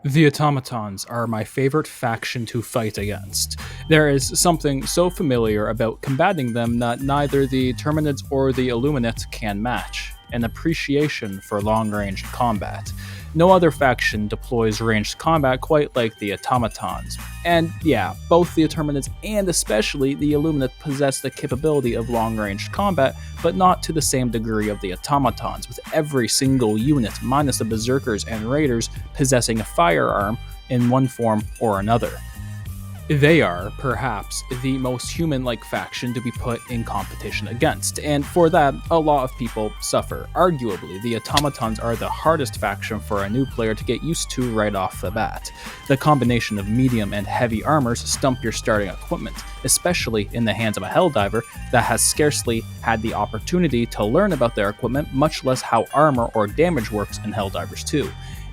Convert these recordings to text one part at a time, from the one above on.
The Automatons are my favorite faction to fight against. There is something so familiar about combating them that neither the Terminids or the Illuminate can match: an appreciation for long-range combat. No other faction deploys ranged combat quite like the Automatons. And yeah, both the Terminids and especially the Illuminate possess the capability of long-range combat, but not to the same degree of the Automatons, with every single unit, minus the Berserkers and Raiders, possessing a firearm in one form or another. They are, perhaps, the most human-like faction to be put in competition against, and for that, a lot of people suffer. Arguably, the Automatons are the hardest faction for a new player to get used to right off the bat. The combination of medium and heavy armors stump your starting equipment, especially in the hands of a Helldiver that has scarcely had the opportunity to learn about their equipment, much less how armor or damage works in Helldivers 2.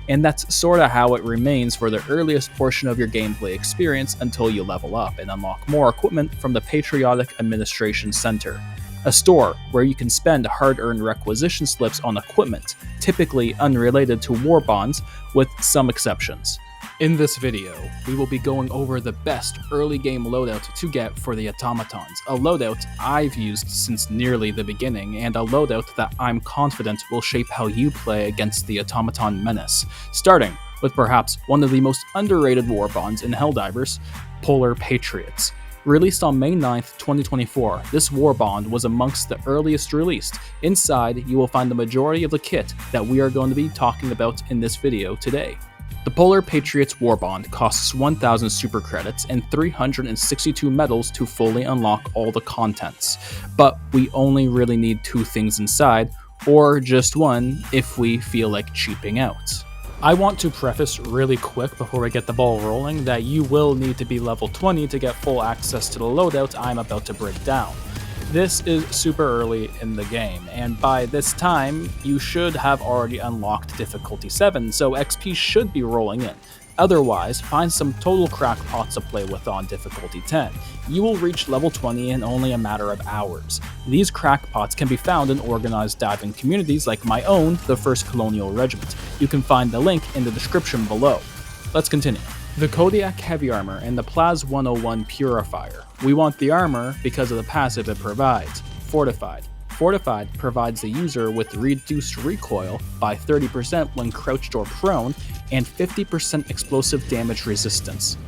And that's sorta how it remains for the earliest portion of your gameplay experience until you level up and unlock more equipment from the Patriotic Administration Center, a store where you can spend hard-earned requisition slips on equipment, typically unrelated to war bonds, with some exceptions. In this video, we will be going over the best early game loadout to get for the Automatons, a loadout I've used since nearly the beginning, and a loadout that I'm confident will shape how you play against the Automaton menace, starting with perhaps one of the most underrated war bonds in Helldivers, Polar Patriots. Released on May 9th, 2024, this war bond was amongst the earliest released. Inside, you will find the majority of the kit that we are going to be talking about in this video today. The Polar Patriots Warbond costs 1,000 super credits and 362 medals to fully unlock all the contents, but we only really need 2 things inside, or just 1 if we feel like cheaping out. I want to preface really quick before we get the ball rolling that you will need to be level 20 to get full access to the loadout I'm about to break down. This is super early in the game, and by this time, you should have already unlocked difficulty 7, so XP should be rolling in. Otherwise, find some total crackpots to play with on difficulty 10. You will reach level 20 in only a matter of hours. These crackpots can be found in organized diving communities like my own, the 1st Colonial Regiment. You can find the link in the description below. Let's continue. The Kodiak Heavy Armor and the Plaz 101 Purifier. We want the armor because of the passive it provides. Fortified. Fortified provides the user with reduced recoil by 30% when crouched or prone, and 50% explosive damage resistance.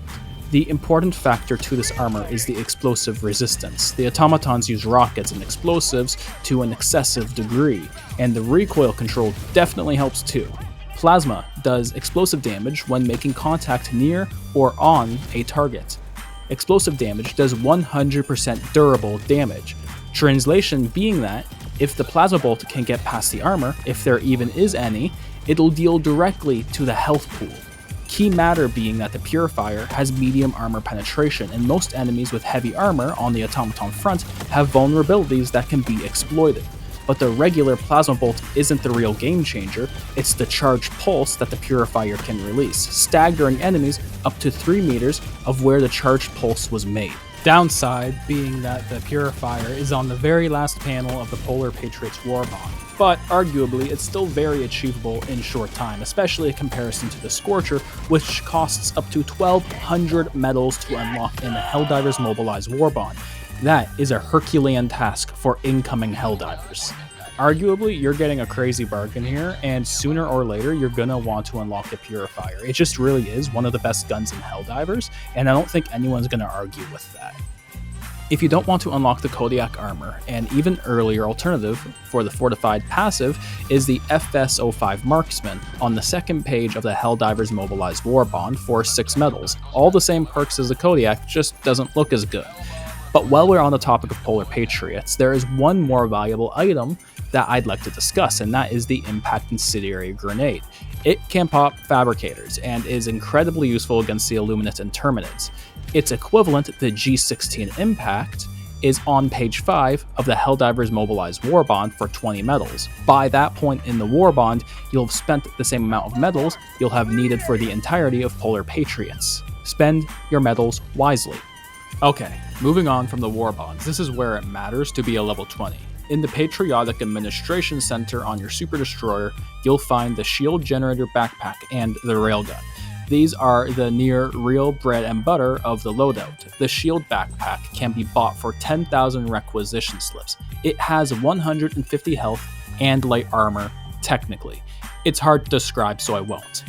The important factor to this armor is the explosive resistance. The Automatons use rockets and explosives to an excessive degree, and the recoil control definitely helps too. Plasma does explosive damage when making contact near or on a target. Explosive damage does 100% durable damage. Translation being that, if the plasma bolt can get past the armor, if there even is any, it'll deal directly to the health pool. Key matter being that the Purifier has medium armor penetration, and most enemies with heavy armor on the Automaton front have vulnerabilities that can be exploited. But the regular plasma bolt isn't the real game changer, it's the charged pulse that the Purifier can release, staggering enemies up to 3 meters of where the charged pulse was made. Downside being that the Purifier is on the very last panel of the Polar Patriots Warbond, but arguably it's still very achievable in short time, especially in comparison to the Scorcher, which costs up to 1,200 medals to unlock in the Helldivers Mobilized Warbond. That is a Herculean task for incoming Helldivers. Arguably, you're getting a crazy bargain here, and sooner or later, you're gonna want to unlock the Purifier. It just really is one of the best guns in Helldivers, and I don't think anyone's gonna argue with that. If you don't want to unlock the Kodiak armor, an even earlier alternative for the fortified passive is the FS05 Marksman on the second page of the Helldivers Mobilized Warbond for 6 medals. All the same perks as the Kodiak, just doesn't look as good. But while we're on the topic of Polar Patriots, there is one more valuable item that I'd like to discuss, and that is the Impact Incendiary Grenade. It can pop fabricators, and is incredibly useful against the Illuminate and Terminids. Its equivalent, the G16 Impact, is on page 5 of the Helldivers Mobilized Warbond for 20 medals. By that point in the Warbond, you'll have spent the same amount of medals you'll have needed for the entirety of Polar Patriots. Spend your medals wisely. Okay, moving on from the Warbonds, this is where it matters to be a level 20. In the Patriotic Administration Center on your Super Destroyer, you'll find the Shield Generator Backpack and the Railgun. These are the near real bread and butter of the loadout. The shield backpack can be bought for 10,000 requisition slips. It has 150 health and light armor, technically. It's hard to describe, so I won't.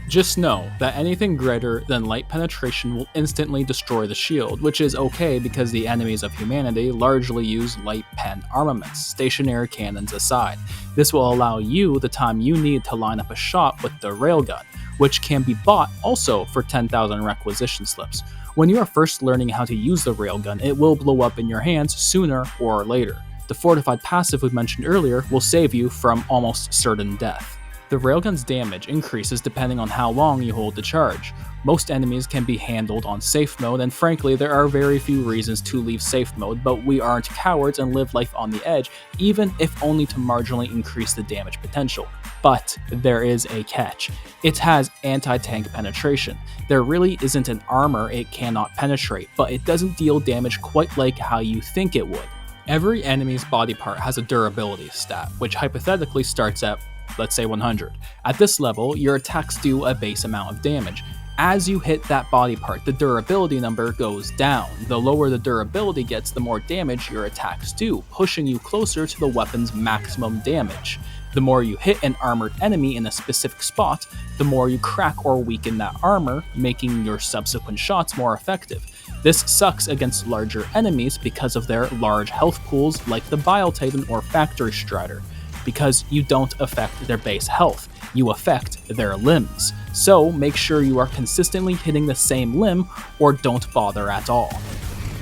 Just know that anything greater than light penetration will instantly destroy the shield, which is okay because the enemies of humanity largely use light pen armaments, stationary cannons aside. This will allow you the time you need to line up a shot with the railgun, which can be bought also for 10,000 requisition slips. When you are first learning how to use the railgun, it will blow up in your hands sooner or later. The fortified passive we mentioned earlier will save you from almost certain death. The railgun's damage increases depending on how long you hold the charge. Most enemies can be handled on safe mode, and frankly there are very few reasons to leave safe mode, but we aren't cowards and live life on the edge, even if only to marginally increase the damage potential. But there is a catch. It has anti-tank penetration. There really isn't an armor it cannot penetrate, but it doesn't deal damage quite like how you think it would. Every enemy's body part has a durability stat, which hypothetically starts at, let's say, 100. At this level, your attacks do a base amount of damage. As you hit that body part, the durability number goes down. The lower the durability gets, the more damage your attacks do, pushing you closer to the weapon's maximum damage. The more you hit an armored enemy in a specific spot, the more you crack or weaken that armor, making your subsequent shots more effective. This sucks against larger enemies because of their large health pools like the Biotitan or Factory Strider, because you don't affect their base health, you affect their limbs. So make sure you are consistently hitting the same limb or don't bother at all.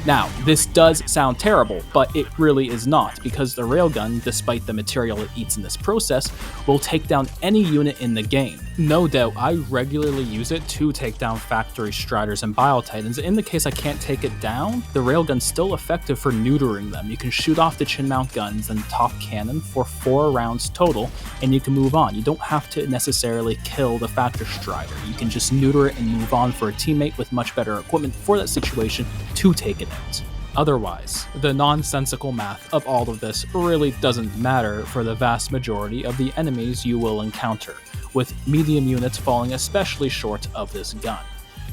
Now, this does sound terrible, but it really is not, because the railgun, despite the material it eats in this process, will take down any unit in the game. No doubt, I regularly use it to take down Factory Striders and Biotitans. In the case I can't take it down, the railgun's still effective for neutering them. You can shoot off the chin mount guns and top cannon for 4 rounds total, and you can move on. You don't have to necessarily kill the Factory Strider. You can just neuter it and move on for a teammate with much better equipment for that situation to take it out. Otherwise, the nonsensical math of all of this really doesn't matter for the vast majority of the enemies you will encounter, with medium units falling especially short of this gun.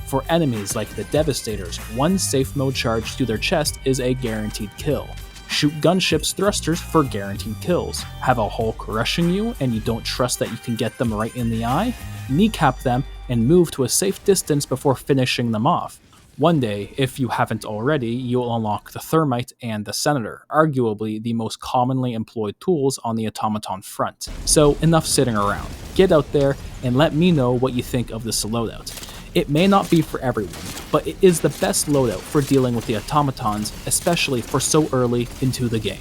For enemies like the Devastators, one safe mode charge to their chest is a guaranteed kill. Shoot gunship's thrusters for guaranteed kills. Have a Hulk rushing you and you don't trust that you can get them right in the eye? Kneecap them and move to a safe distance before finishing them off. One day, if you haven't already, you'll unlock the Thermite and the Senator, arguably the most commonly employed tools on the Automaton front. So enough sitting around. Get out there and let me know what you think of this loadout. It may not be for everyone, but it is the best loadout for dealing with the Automatons, especially for so early into the game.